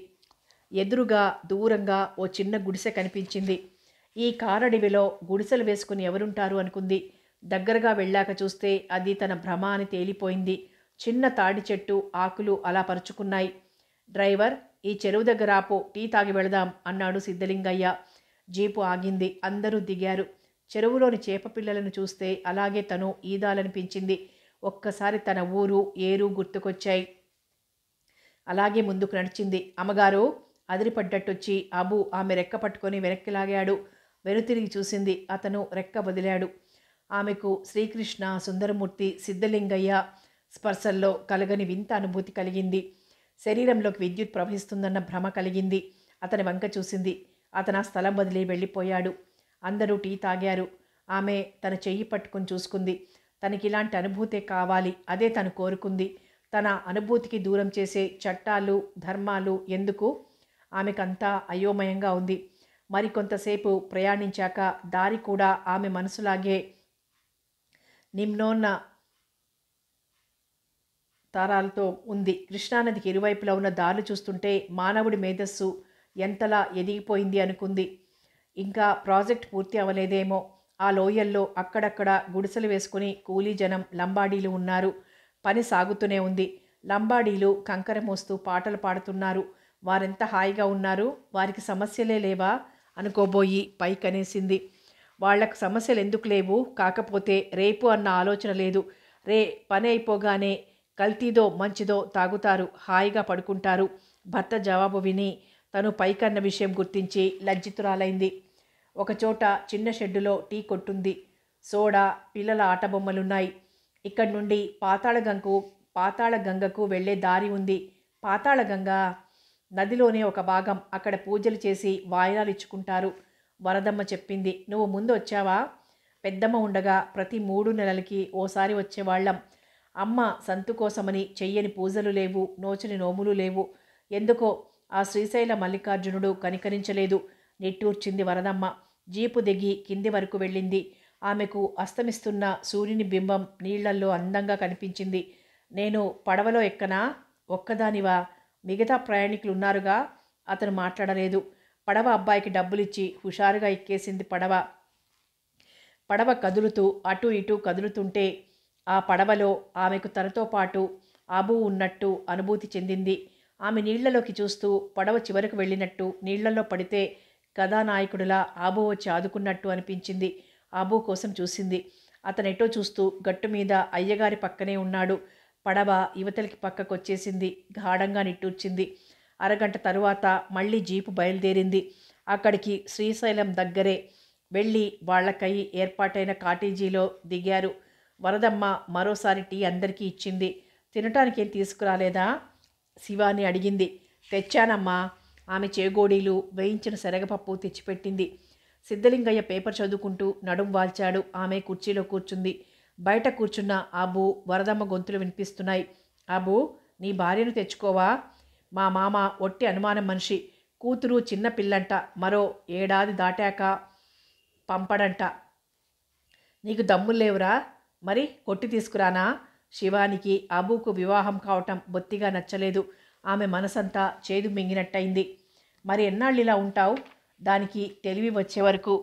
ఎదురుగా దూరంగా ఓ చిన్న గుడిసె కనిపించింది. ఈ కారడివిలో గుడిసెలు వేసుకుని ఎవరుంటారు అనుకుంది. దగ్గరగా వెళ్ళాక చూస్తే అది తన భ్రమ అని తేలిపోయింది. చిన్న తాడి చెట్టు ఆకులు అలా పరుచుకున్నాయి. డ్రైవర్, ఈ చెరువు దగ్గర ఆపో, టీ తాగి వెళదాం అన్నాడు సిద్ధలింగయ్య. జీపు ఆగింది. అందరూ దిగారు. చెరువులోని చేప పిల్లలను చూస్తే అలాగే తను ఈదాలనిపించింది. ఒక్కసారి తన ఊరు ఏరు గుర్తుకొచ్చాయి. అలాగే ముందుకు నడిచింది. అమ్మగారు అదిరిపడ్డట్టొచ్చి అబూ ఆమె రెక్క పట్టుకొని వెనక్కి లాగాడు. వెనుతిరిగి చూసింది. అతను రెక్క వదిలాడు. ఆమెకు శ్రీకృష్ణ, సుందరమూర్తి, సిద్ధలింగయ్య స్పర్శల్లో కలగని వింత అనుభూతి కలిగింది. శరీరంలోకి విద్యుత్ ప్రవహిస్తుందన్న భ్రమ కలిగింది. అతని వంక చూసింది. అతను ఆ స్థలం వదిలి వెళ్ళిపోయాడు. అందరూ టీ తాగారు. ఆమె తన చెయ్యి పట్టుకుని చూసుకుంది. తనకిలాంటి అనుభూతే కావాలి. అదే తను కోరుకుంది. తన అనుభూతికి దూరం చేసే చట్టాలు, ధర్మాలు ఎందుకు? ఆమెకంతా అయోమయంగా ఉంది. మరికొంతసేపు ప్రయాణించాక దారి కూడా ఆమె మనసులాగే నిమ్నోన్న తారాలతో ఉంది. కృష్ణానదికి ఇరువైపులా ఉన్న దారులు చూస్తుంటే మానవుడి మేధస్సు ఎంతలా ఎదిగిపోయింది అనుకుంది. ఇంకా ప్రాజెక్ట్ పూర్తి అవ్వలేదేమో. ఆ లోయల్లో అక్కడక్కడ గుడిసెలు వేసుకుని కూలీ జనం, లంబాడీలు ఉన్నారు. పని సాగుతూనే ఉంది. లంబాడీలు కంకర మోస్తూ పాటలు పాడుతున్నారు. వారెంత హాయిగా ఉన్నారు. వారికి సమస్యలే లేవా అనుకోబోయి పైకనేసింది. వాళ్లకు సమస్యలు ఎందుకు లేవు? కాకపోతే రేపు అన్న ఆలోచన లేదు. పని అయిపోగానే కల్తీదో మంచిదో తాగుతారు, హాయిగా పడుకుంటారు. భర్త జవాబు విని తను పైకన్న విషయం గుర్తించి లజ్జితురాలైంది. ఒకచోట చిన్న షెడ్డులో టీ కొట్టుంది. సోడా, పిల్లల ఆటబొమ్మలున్నాయి. ఇక్కడి నుండి పాతాళగంగకు వెళ్లే దారి ఉంది. పాతాళగంగ? నదిలోనే ఒక భాగం. అక్కడ పూజలు చేసి వాయినాలు ఇచ్చుకుంటారు. వరదమ్మ చెప్పింది. నువ్వు ముందు వచ్చావా? పెద్దమ్మ ఉండగా ప్రతి 3 నెలలకి ఓసారి వచ్చేవాళ్ళం. అమ్మ సంతు కోసమని చెయ్యని పూజలు లేవు, నోచని నోములు లేవు. ఎందుకో ఆ శ్రీశైల మల్లికార్జునుడు కనికరించలేదు. నిట్టూర్చింది వరదమ్మ. జీపు దిగి కింది వరకు వెళ్ళింది. ఆమెకు అస్తమిస్తున్న సూర్యుని బింబం నీళ్లల్లో అందంగా కనిపించింది. నేను పడవలో ఎక్కనా? ఒక్కదానివా? మిగతా ప్రయాణికులున్నారుగా. అతను మాట్లాడలేదు. పడవ అబ్బాయికి డబ్బులిచ్చి హుషారుగా ఎక్కేసింది పడవ. పడవ కదులుతూ అటూ ఇటూ కదులుతుంటే ఆ పడవలో ఆమెకు తనతో పాటు అబూ ఉన్నట్టు అనుభూతి చెందింది. ఆమె నీళ్లలోకి చూస్తూ పడవ చివరకు వెళ్ళినట్టు, నీళ్లలో పడితే కథానాయకుడిలా అబూ వచ్చి ఆదుకున్నట్టు అనిపించింది. అబూ కోసం చూసింది. అతనెటో చూస్తూ గట్టు మీద అయ్యగారి పక్కనే ఉన్నాడు. పడవ యువతలికి పక్కకొచ్చేసింది. గాఢంగా నిట్టూర్చింది. అరగంట తరువాత మళ్ళీ జీపు బయలుదేరింది. అక్కడికి శ్రీశైలం దగ్గరే వెళ్ళి వాళ్లకై ఏర్పాటైన కాటేజీలో దిగారు. వరదమ్మ మరోసారి టీ అందరికీ ఇచ్చింది. తినటానికేం తీసుకురాలేదా? శివాని అడిగింది. తెచ్చానమ్మా. ఆమె చేగోడీలు, వేయించిన శనగపప్పు తెచ్చిపెట్టింది. సిద్ధలింగయ్య పేపర్ చదువుకుంటూ నడుం వాల్చాడు. ఆమె కుర్చీలో కూర్చుంది. బయట కూర్చున్న అబూ, వరదమ్మ గొంతులు వినిపిస్తున్నాయి. అబూ, నీ భార్యను తెచ్చుకోవా? మా మామ ఒట్టి అనుమానం మనిషి. కూతురు చిన్న పిల్లంట. మరో ఏడాది దాటాక పంపడంట. నీకు దమ్ముల్లేవురా? మరి కొట్టి తీసుకురానా? శివానికి అబూకు వివాహం కావటం బొత్తిగా నచ్చలేదు. ఆమె మనసంతా చేదు మింగినట్టయింది. మరి ఎన్నాళ్ళు ఇలా ఉంటావు? దానికి తెలివి వచ్చే వరకు.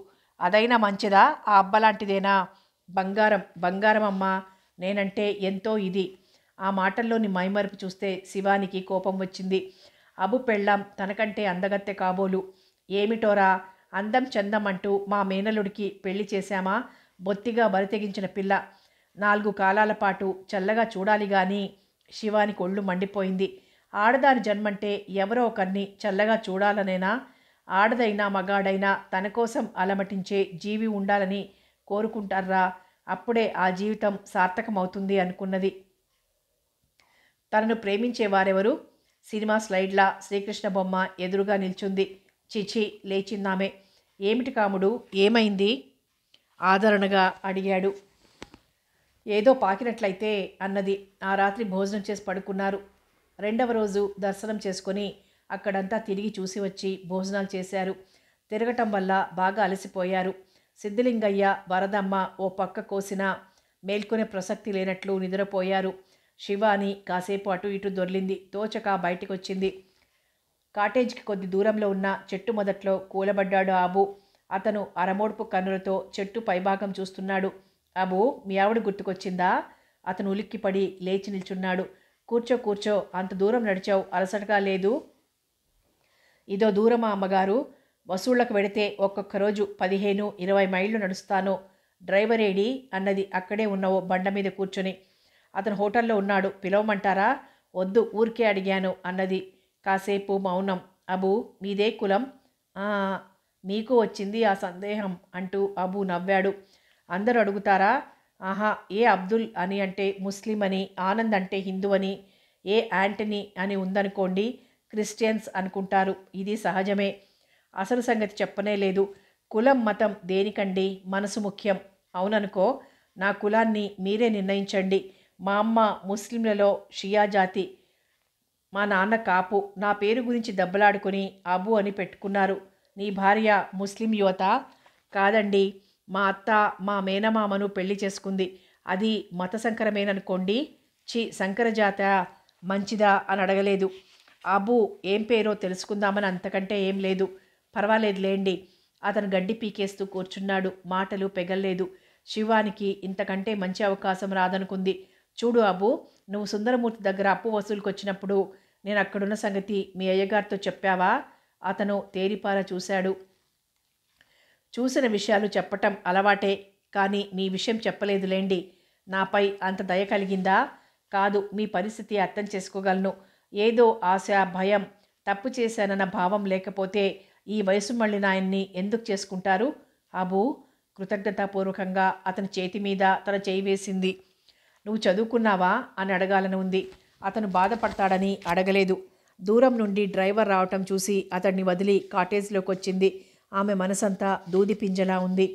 అదైనా మంచిదా? ఆ అబ్బలాంటిదేనా? బంగారం. బంగారం అమ్మా. నేనంటే ఎంతో ఇది. ఆ మాటల్లోని మైమరుపు చూస్తే శివానికి కోపం వచ్చింది. అబు పెళ్ళాం తనకంటే అందగత్తె కాబోలు. ఏమిటోరా అందం చందం అంటూ మా మేనలుడికి పెళ్లి చేశామా? బొత్తిగా బరితెగించిన పిల్ల. 4 కాలాల పాటు చల్లగా చూడాలి గాని. శివానికి ఒళ్ళు మండిపోయింది. ఆడదాని జన్మంటే ఎవరో ఒకరిని చల్లగా చూడాలనేనా? ఆడదైనా మగాడైనా తన కోసం అలమటించే జీవి ఉండాలని కోరుకుంటారా? అప్పుడే ఆ జీవితం సార్థకమవుతుంది అనుకున్నది. తనను ప్రేమించేవారెవరు? సినిమా స్లైడ్లా శ్రీకృష్ణ బొమ్మ ఎదురుగా నిల్చుంది. చిచి లేచిందామె. ఏమిటి కాముడు, ఏమైంది? ఆదరణగా అడిగాడు. ఏదో పాకినట్లయితే అన్నది. ఆ రాత్రి భోజనం చేసి పడుకున్నారు. 2వ రోజు దర్శనం చేసుకొని అక్కడంతా తిరిగి చూసి వచ్చి భోజనాలు చేశారు. తిరగటం వల్ల బాగా అలసిపోయారు. సిద్ధలింగయ్య, వరదమ్మ ఓ పక్క కోసినా మేల్కొనే ప్రసక్తి లేనట్లు నిద్రపోయారు. శివాని కాసేపు అటు ఇటు దొర్లింది. తోచక బయటికొచ్చింది. కాటేజ్కి కొద్ది దూరంలో ఉన్న చెట్టు మొదట్లో కూలబడ్డాడు అబూ. అతను అరమోడ్పు కన్నులతో చెట్టు పైభాగం చూస్తున్నాడు. అబూ, మీ ఆవిడ గుర్తుకొచ్చిందా? అతను ఉలిక్కిపడి లేచి నిల్చున్నాడు. కూర్చో కూర్చో, అంత దూరం నడిచావు, అలసటగా లేదు? ఇదో దూరమా అమ్మగారు? వసూళ్లకు వెడితే ఒక్కొక్క రోజు 15-20 మైళ్ళు నడుస్తాను. డ్రైవర్ ఏడి? అన్నది అక్కడే ఉన్న ఓ బండ మీద కూర్చొని. అతను హోటల్లో ఉన్నాడు, పిలవమంటారా? వద్దు, ఊరికే అడిగాను అన్నది. కాసేపు మౌనం. అబూ, మీదే కులం? మీకు వచ్చింది ఆ సందేహం అంటూ అబూ నవ్వాడు. అందరూ అడుగుతారా? ఆహా, ఏ అబ్దుల్ అని అంటే ముస్లిం అని, ఆనంద్ అంటే హిందూ అని, ఏ యాంటనీ అని ఉందనుకోండి క్రిస్టియన్స్ అనుకుంటారు. ఇది సహజమే. అసలు సంగతి చెప్పనే లేదు. కులం మతం దేనికండి? మనసు ముఖ్యం. అవుననుకో. నా కులాన్ని మీరే నిర్ణయించండి. మా అమ్మ ముస్లింలలో షియా జాతి, మా నాన్న కాపు. నా పేరు గురించి దెబ్బలాడుకుని అబు అని పెట్టుకున్నారు. నీ భార్య ముస్లిం యువత? కాదండి, మా అత్త మా మేనమామను పెళ్లి చేసుకుంది. అది మత సంకరమేననుకోండి. సంకరజాత మంచిదా అని అడగలేదు. అబు ఏం పేరో తెలుసుకుందామని, అంతకంటే ఏం లేదు. పర్వాలేదులేండి. అతను గడ్డి పీకేస్తూ కూర్చున్నాడు. మాటలు పెగల్లేదు. శివానికి ఇంతకంటే మంచి అవకాశం రాదనుకుంది. చూడు అబు, నువ్వు సుందరమూర్తి దగ్గర అప్పు వసూలుకు వచ్చినప్పుడు నేను అక్కడున్న సంగతి మీ అయ్యగారితో చెప్పావా? అతను తేరిపార చూశాడు. చూసిన విషయాలు చెప్పటం అలవాటే, కానీ నీ విషయం చెప్పలేదులేండి. నాపై అంత దయ కలిగిందా? కాదు, మీ పరిస్థితి అర్థం చేసుకోగలను. ఏదో ఆశ, భయం, తప్పు చేశానన్న భావం లేకపోతే ఈ వయసు మళ్ళీ నాయన్ని ఎందుకు చేసుకుంటారు? అబూ కృతజ్ఞతాపూర్వకంగా అతని చేతి మీద తన చేయి వేసింది. నువ్వు చదువుకున్నావా అని అడగాలని ఉంది. అతను బాధపడతాడని అడగలేదు. దూరం నుండి డ్రైవర్ రావటం చూసి అతడిని వదిలి కాటేజ్లోకి వచ్చింది. ఆమె మనసంతా దూది పింజలా ఉంది.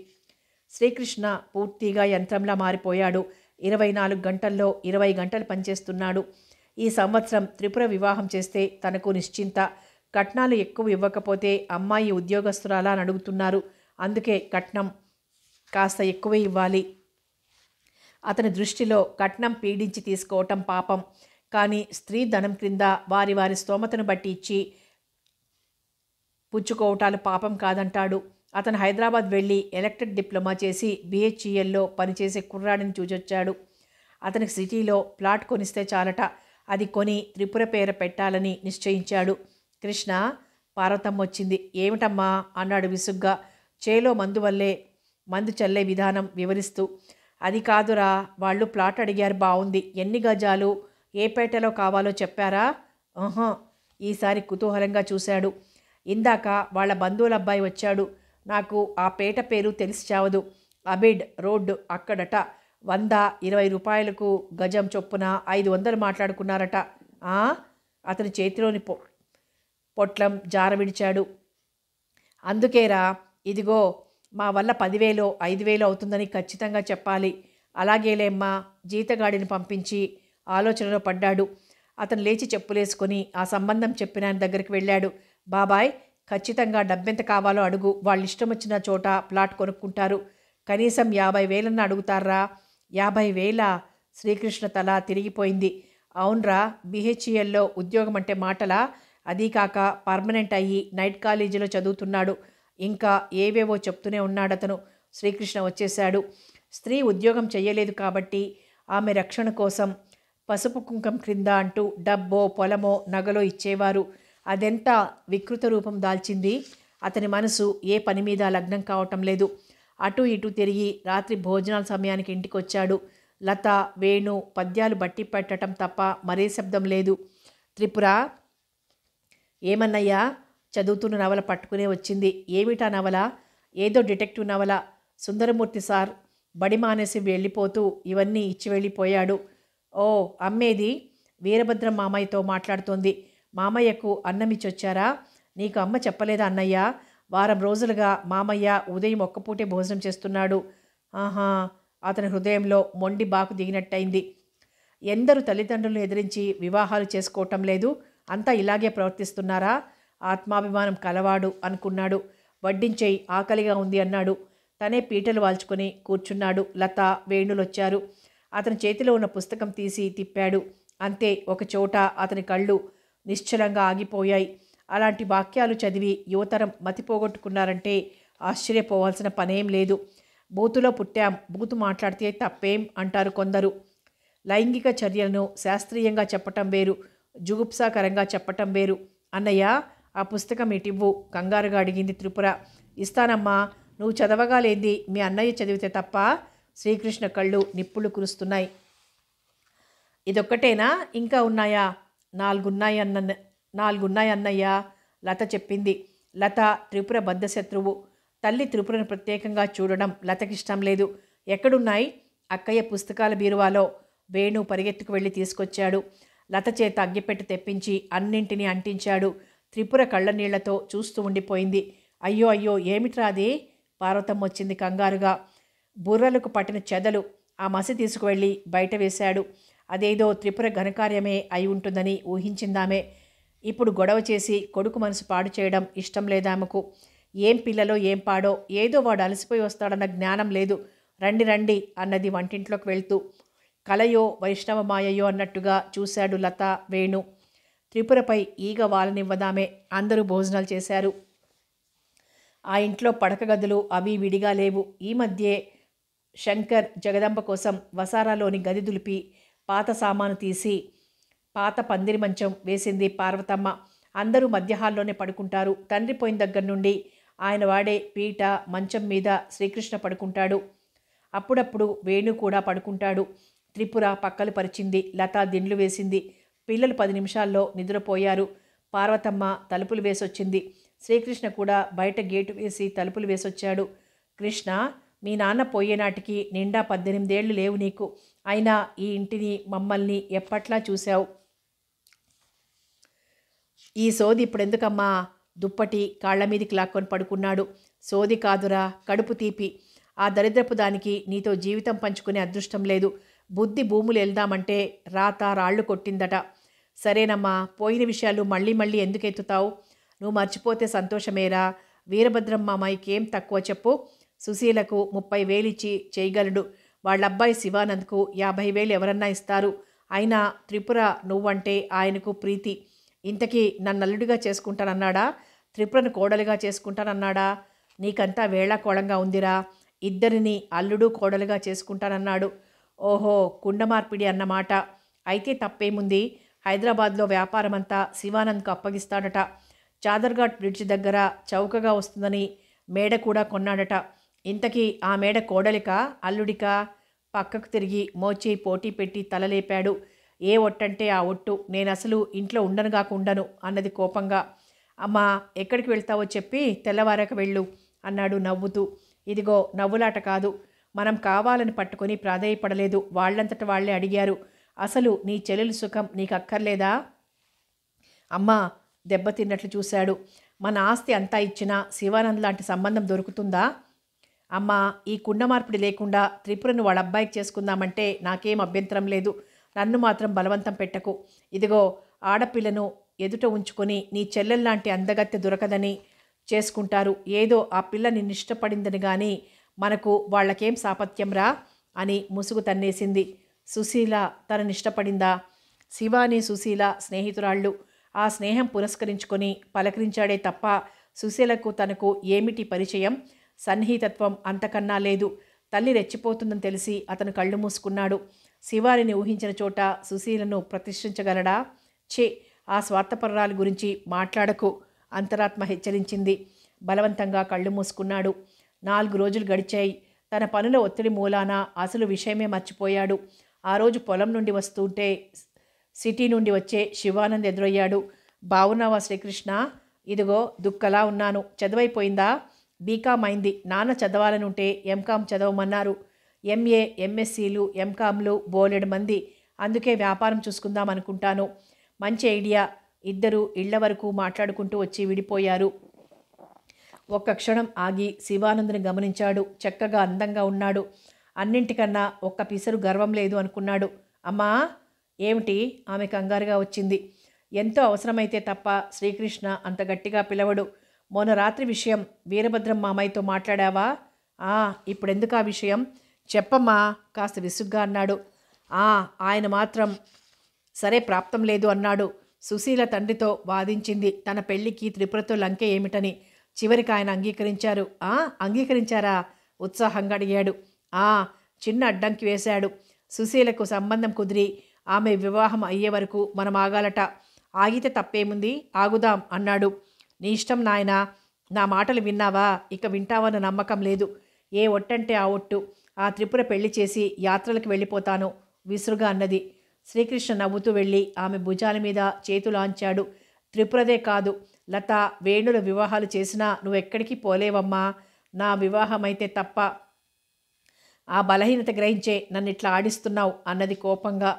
శ్రీకృష్ణ పూర్తిగా యంత్రంలా మారిపోయాడు. 24 గంటల్లో 20 గంటలు పనిచేస్తున్నాడు. ఈ సంవత్సరం త్రిపుర వివాహం చేస్తే తనకు నిశ్చింత. కట్నాలు ఎక్కువ ఇవ్వకపోతే అమ్మాయి ఉద్యోగస్తురాలా అని అడుగుతున్నారు. అందుకే కట్నం కాస్త ఎక్కువే ఇవ్వాలి. అతని దృష్టిలో కట్నం పీడించి తీసుకోవటం పాపం. కానీ స్త్రీ ధనం క్రింద వారి వారి స్తోమతను బట్టి ఇచ్చి పుచ్చుకోవటాలు పాపం కాదంటాడు. అతను హైదరాబాద్ వెళ్ళి ఎలక్ట్రిక్ డిప్లొమా చేసి BHELలో పనిచేసే కుర్రాడిని చూచొచ్చాడు. అతనికి సిటీలో ప్లాట్ కొనిస్తే చాలట. అది కొని త్రిపుర పేర పెట్టాలని నిశ్చయించాడు. కృష్ణ, పార్వతమ్మ వచ్చింది. ఏమిటమ్మా అన్నాడు విసుగ్గా, చేలో మందు చల్లే విధానం వివరిస్తూ. అది కాదురా, వాళ్ళు ప్లాట్ అడిగారు. బాగుంది. ఎన్ని గజాలు, ఏ పేటలో కావాలో చెప్పారా? ఈసారి కుతూహలంగా చూశాడు. ఇందాక వాళ్ళ బంధువుల అబ్బాయి వచ్చాడు. నాకు ఆ పేట పేరు తెలిసి చావదు. Abide road అక్కడట. 100-20 రూపాయలకు గజం చొప్పున 500 మాట్లాడుకున్నారట. అతని చేతిలోని పొట్లం జార విడిచాడు. అందుకేరా, ఇదిగో మా వల్ల 10,000 5,000 అవుతుందని ఖచ్చితంగా చెప్పాలి. అలాగేలేమ్మా. జీతగాడిని పంపించి ఆలోచనలో పడ్డాడు. అతను లేచి చెప్పులేసుకొని ఆ సంబంధం చెప్పిన ఆయన దగ్గరికి వెళ్ళాడు. బాబాయ్, ఖచ్చితంగా డబ్బెంత కావాలో అడుగు. వాళ్ళు ఇష్టం వచ్చిన చోట ప్లాట్ కొనుక్కుంటారు. కనీసం 50,000 అడుగుతారా? 50,000? శ్రీకృష్ణ తల తిరిగిపోయింది. అవునరా, BHELలో ఉద్యోగం అంటే మాటలా? అదీ కాక పర్మనెంట్ అయ్యి నైట్ కాలేజీలో చదువుతున్నాడు. ఇంకా ఏవేవో చెప్తూనే ఉన్నాడతను. శ్రీకృష్ణ వచ్చేశాడు. స్త్రీ ఉద్యోగం చెయ్యలేదు కాబట్టి ఆమె రక్షణ కోసం పసుపు కుంకం క్రింద అంటూ డబ్బో పొలమో నగలో ఇచ్చేవారు. అదెంత వికృత రూపం దాల్చింది. అతని మనసు ఏ పని మీద లగ్నం కావటం లేదు. అటు ఇటు తిరిగి రాత్రి భోజనాల సమయానికి ఇంటికొచ్చాడు. లత, వేణు పద్యాలు బట్టి పెట్టడం తప్ప మరే శబ్దం లేదు. త్రిపుర, ఏమన్నయ్యా? చదువుతున్న నవల పట్టుకునే వచ్చింది. ఏమిటా నవల? ఏదో డిటెక్టివ్ నవల. సుందరమూర్తి సార్ బడి మానేసి వెళ్ళిపోతూ ఇవన్నీ ఇచ్చి వెళ్ళిపోయాడు. ఓ, అమ్మేది? వీరభద్రం మామయ్యతో మాట్లాడుతోంది. మామయ్యకు అన్నమిచ్చొచ్చారా? నీకు అమ్మ చెప్పలేదా అన్నయ్య? వారం రోజులుగా మామయ్య ఉదయం ఒక్కపూటే భోజనం చేస్తున్నాడు. అతని హృదయంలో మొండి బాకు దిగినట్టయింది. ఎందరు తల్లిదండ్రులను ఎదిరించి వివాహాలు చేసుకోవటం లేదు? అంతా ఇలాగే ప్రవర్తిస్తున్నారా? ఆత్మాభిమానం కలవాడు అనుకున్నాడు. వడ్డించేయి, ఆకలిగా ఉంది అన్నాడు. తనే పీటలు వాల్చుకొని కూర్చున్నాడు. లత, వేణులొచ్చారు. అతని చేతిలో ఉన్న పుస్తకం తీసి తిప్పాడు. అంతే, ఒకచోట అతని కళ్ళు నిశ్చలంగా ఆగిపోయాయి. అలాంటి వాక్యాలు చదివి యువతరం మతిపోగొట్టుకున్నారంటే ఆశ్చర్యపోవాల్సిన పనేం లేదు. బూతులో పుట్టాం, బూతు మాట్లాడితే తప్పేం అంటారు కొందరు. లైంగిక చర్యలను శాస్త్రీయంగా చెప్పటం వేరు, జుగుప్సాకరంగా చెప్పటం వేరు. అన్నయ్య, ఆ పుస్తకం ఇటివ్వు కంగారుగా అడిగింది త్రిపుర. ఇస్తానమ్మా, నువ్వు చదవగా లేంది మీ అన్నయ్య చదివితే తప్ప. శ్రీకృష్ణ కళ్ళు నిప్పులు కురుస్తున్నాయి. ఇదొక్కటేనా? ఇంకా ఉన్నాయా? 4 ఉన్నాయి అన్నయ్య, లత చెప్పింది. లత త్రిపుర బద్ధశత్రువు. తల్లి త్రిపురను ప్రత్యేకంగా చూడడం లతకిష్టం లేదు. ఎక్కడున్నాయి? అక్కయ్య పుస్తకాల బీరువాలో. వేణు పరిగెత్తుకు వెళ్ళి తీసుకొచ్చాడు. లత చేత అగ్గిపెట్టి తెప్పించి అన్నింటినీ అంటించాడు. త్రిపుర కళ్ళనీళ్లతో చూస్తూ ఉండిపోయింది. అయ్యో అయ్యో, ఏమిట్రా అది? పార్వతమ్మ వచ్చింది కంగారుగా. బుర్రలకు పట్టిన చెదలు. ఆ మసి తీసుకువెళ్ళి బయట వేశాడు. అదేదో త్రిపుర ఘనకార్యమే అయి ఉంటుందని ఊహించిందామే. ఇప్పుడు గొడవ చేసి కొడుకు మనసు పాడు చేయడం ఇష్టం లేదామెకు. ఏం పిల్లలో ఏం పాడో, ఏదో వాడు అలసిపోయి వస్తాడన్న జ్ఞానం లేదు. రండి రండి అన్నది వంటింట్లోకి వెళ్తూ. కలయో వైష్ణవ మాయయో అన్నట్టుగా చూశాడు లత, వేణు. త్రిపురపై ఈగ వాలనివ్వదామే. అందరూ భోజనాలు చేశారు. ఆ ఇంట్లో పడక గదులు అవి విడిగా లేవు. ఈ మధ్యే శంకర్ జగదంబ కోసం వసారాలోని గది దులిపి పాత సామాను తీసి పాత పందిరి మంచం వేసింది పార్వతమ్మ. అందరూ మధ్య హాల్లోనే పడుకుంటారు. తండ్రి పోయిన దగ్గర నుండి ఆయన వాడే పీట మంచం మీద శ్రీకృష్ణ పడుకుంటాడు. అప్పుడప్పుడు వేణు కూడా పడుకుంటాడు. త్రిపుర పక్కలు పరిచింది. లత దిండ్లు వేసింది. పిల్లలు 10 నిమిషాల్లో నిద్రపోయారు. పార్వతమ్మ తలుపులు వేసొచ్చింది. శ్రీకృష్ణ కూడా బయట గేటు వేసి తలుపులు వేసొచ్చాడు. కృష్ణ, మీ నాన్న పోయేనాటికి నిండా 18 ఏళ్ళు లేవు నీకు. అయినా ఈ ఇంటిని మమ్మల్ని ఎప్పట్లా చూశావు. ఈ సోది ఇప్పుడెందుకమ్మా? దుప్పటి కాళ్ల మీదికి లాక్కొని పడుకున్నాడు. సోది కాదురా, కడుపు తీపి. ఆ దరిద్రపు దానికి నీతో జీవితం పంచుకునే అదృష్టం లేదు. బుద్ధి భూములు వెళ్దామంటే రాత రాళ్ళు కొట్టిందట. సరేనమ్మా, పోయిన విషయాలు మళ్ళీ మళ్ళీ ఎందుకు ఎత్తుతావు? నువ్వు మర్చిపోతే సంతోషమేరా. వీరభద్రం మామయ్యకేం తక్కువ చెప్పు? సుశీలకు 30,000 ఇచ్చి చేయగలడు. వాళ్ళబ్బాయి శివానంద్కు 50,000 ఎవరన్నా ఇస్తారు. అయినా త్రిపుర నువ్వంటే ఆయనకు ప్రీతి. ఇంతకీ నన్నల్లుడిగా చేసుకుంటానన్నాడా? త్రిపురను కోడలుగా చేసుకుంటానన్నాడా? నీకంతా వేళాకోళంగా ఉందిరా. ఇద్దరిని అల్లుడు కోడలుగా చేసుకుంటానన్నాడు. ఓహో, కుండ మార్పిడి అన్నమాట. అయితే తప్పేముంది? హైదరాబాద్లో వ్యాపారమంతా శివానంద్కు అప్పగిస్తాడట. చాదర్ఘాట్ బ్రిడ్జ్ దగ్గర చౌకగా వస్తుందని మేడ కూడా కొన్నాడట. ఇంతకీ ఆ మేడ కోడలికా అల్లుడికా? పక్కకు తిరిగి మోచేయి పోటీ పెట్టి తలలేపాడు. ఏ ఒట్టంటే ఆ ఒట్టు. నేనసలు ఇంట్లో ఉండను అన్నది కోపంగా. అమ్మా, ఎక్కడికి వెళ్తావో చెప్పి తెల్లవారాక వెళ్ళు అన్నాడు నవ్వుతూ. ఇదిగో నవ్వులాట కాదు. మనం కావాలని పట్టుకొని ప్రాధేయపడలేదు. వాళ్ళంతట వాళ్లే అడిగారు. అసలు నీ చెల్లెలి సుఖం నీకు అక్కర్లేదా? అమ్మా, దెబ్బతిన్నట్లు చూశాడు. మన ఆస్తి అంతా ఇచ్చినా శివానంద్ లాంటి సంబంధం దొరుకుతుందా? అమ్మా, ఈ కుండ మార్పిడి లేకుండా త్రిపురను వాళ్ళ అబ్బాయికి చేసుకుందామంటే నాకేం అభ్యంతరం లేదు. నన్ను మాత్రం బలవంతం పెట్టకు. ఇదిగో, ఆడపిల్లను ఎదుట ఉంచుకొని నీ చెల్లెల్లాంటి అందగత్తె దొరకదని చేసుకుంటారు. ఏదో ఆ పిల్ల నిన్నిష్టపడిందని కానీ మనకు వాళ్ళకేం సాపత్యంరా అని ముసుగు తన్నేసింది. సుశీల తననిష్టపడిందా? శివాని సుశీల స్నేహితురాళ్ళు. ఆ స్నేహం పురస్కరించుకొని పలకరించాడే తప్ప సుశీలకు తనకు ఏమిటి పరిచయం? సన్నిహితత్వం అంతకన్నా లేదు. తల్లి రెచ్చిపోతుందని తెలిసి అతను కళ్ళు మూసుకున్నాడు. శివారిని ఊహించిన చోట సుశీలను ప్రతిష్ఠించగలడా? ఛే, ఆ స్వార్థపరాల గురించి మాట్లాడకు అంతరాత్మ హెచ్చరించింది. బలవంతంగా కళ్ళు మూసుకున్నాడు. 4 రోజులు గడిచాయి. తన పనుల ఒత్తిడి మూలాన అసలు విషయమే మర్చిపోయాడు. ఆ రోజు పొలం నుండి వస్తుంటే సిటీ నుండి వచ్చే శివానంద్ ఎదురయ్యాడు. బావున్నావా శ్రీకృష్ణ? ఇదిగో దుక్కలా ఉన్నాను. చదువైపోయిందా? బీకామ్ అయింది. నాన్న చదవాలనుంటే ఎంకామ్ చదవమన్నారు. ఎంఏ, ఎంఎస్సీలు, ఎంకామ్లు బోలెడు మంది. అందుకే వ్యాపారం చూసుకుందాం అనుకుంటాను. మంచి ఐడియా. ఇద్దరు ఇళ్ల వరకు మాట్లాడుకుంటూ వచ్చి విడిపోయారు. ఒక్క క్షణం ఆగి శివానందుని గమనించాడు. చక్కగా అందంగా ఉన్నాడు. అన్నింటికన్నా ఒక్క పిసరు గర్వం లేదు అనుకున్నాడు. అమ్మా, ఏమిటి? ఆమె కంగారుగా వచ్చింది. ఎంతో అవసరమైతే తప్ప శ్రీకృష్ణ అంత గట్టిగా పిలవడు. మొన్న రాత్రి విషయం వీరభద్రం మామయ్యతో మాట్లాడావా? ఇప్పుడెందుకు ఆ విషయం? చెప్పమ్మా కాస్త విసుగ్గా అన్నాడు. ఆయన మాత్రం సరే ప్రాప్తం లేదు అన్నాడు. సుశీల తండ్రితో వాదించింది తన పెళ్లికి త్రిపురతో లంకె ఏమిటని. చివరికి ఆయన అంగీకరించారు. అంగీకరించారా? ఉత్సాహంగా అడిగాడు. చిన్న అడ్డంకి వేశాడు. సుశీలకు సంబంధం కుదిరి ఆమె వివాహం అయ్యే వరకు మనం ఆగాలట. ఆగితే తప్పేముంది, ఆగుదాం అన్నాడు. నీ ఇష్టం నాయనా. నా మాటలు విన్నావా? ఇక వింటావన్న నమ్మకం లేదు. ఏ ఒట్టంటే ఆ ఒట్టు. ఆ త్రిపుర పెళ్లి చేసి యాత్రలకు వెళ్ళిపోతాను విసురుగా అన్నది. శ్రీకృష్ణ నవ్వుతూ వెళ్ళి ఆమె భుజాల మీద చేతులాంచాడు. త్రిపురదే కాదు, లత, వేణుల వివాహాలు చేసినా నువ్వెక్కడికి పోలేవమ్మా. నా వివాహమైతే తప్ప. ఆ బలహీనత గ్రహించే నన్నిట్లా ఆడిస్తున్నావు అన్నది కోపంగా.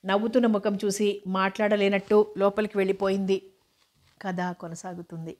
నవ్వుతున్న ముఖం చూసి మాట్లాడలేనట్టు లోపలికి వెళ్ళిపోయింది. కథ కొనసాగుతుంది.